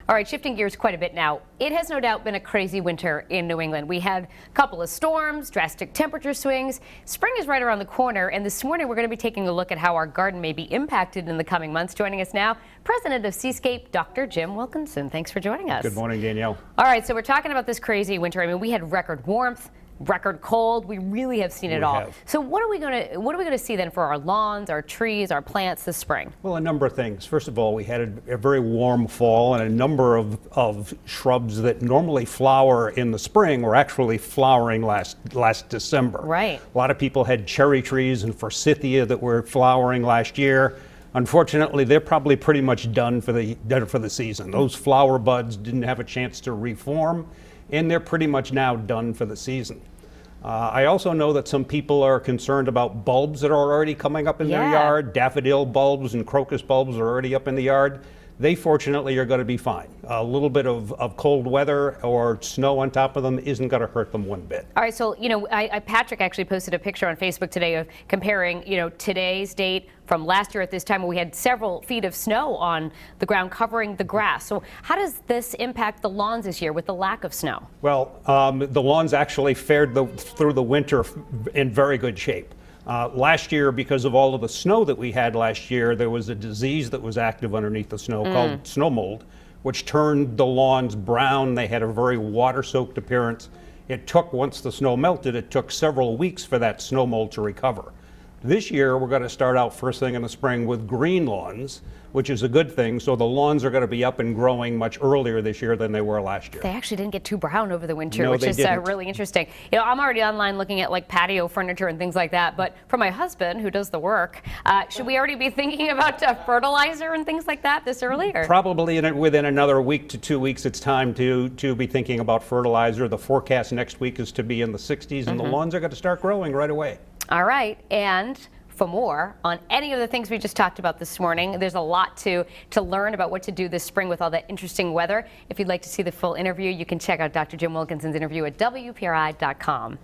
All right, shifting gears quite a bit now. It has no doubt been a crazy winter in New England. We had a couple of storms, drastic temperature swings. Spring is right around the corner, and this morning we're going to be taking a look at how our garden may be impacted in the coming months. Joining us now, President of Seascape, Dr. Jim Wilkinson. Thanks for joining us. Good morning, Danielle. All right, so we're talking about this crazy winter. I mean, we had record warmth, record cold. We really have seen it all. So what are we going to see then for our lawns, our trees, our plants this spring? Well, a number of things. First of all, we had a very warm fall, and a number of shrubs that normally flower in the spring were actually flowering last December. Right. A lot of people had cherry trees and forsythia that were flowering last year. Unfortunately, they're probably pretty much done for the season. Those flower buds didn't have a chance to reform, and they're pretty much now done for the season. I also know that some people are concerned about bulbs that are already coming up in their yard. Daffodil bulbs and crocus bulbs are already up in the yard. They fortunately are going to be fine. A little bit of cold weather or snow on top of them isn't going to hurt them one bit. All right, so Patrick actually posted a picture on Facebook today of comparing today's date from last year at this time when we had several feet of snow on the ground covering the grass. So how does this impact the lawns this year with the lack of snow? Well, the lawns actually fared through the winter in very good shape. Last year, because of all of the snow that we had last year, there was a disease that was active underneath the snow called snow mold, which turned the lawns brown. They had a very water-soaked appearance. Once the snow melted, it took several weeks for that snow mold to recover. This year, we're going to start out first thing in the spring with green lawns, which is a good thing. So the lawns are going to be up and growing much earlier this year than they were last year. They actually didn't get too brown over the winter, no, which is didn't. Really interesting. I'm already online looking at like patio furniture and things like that. But for my husband, who does the work, should we already be thinking about fertilizer and things like that this early? Or? Probably within another week to 2 weeks, it's time to be thinking about fertilizer. The forecast next week is to be in the 60s, and the lawns are going to start growing right away. All right, and for more on any of the things we just talked about this morning, there's a lot to learn about what to do this spring with all that interesting weather. If you'd like to see the full interview, you can check out Dr. Jim Wilkinson's interview at WPRI.com.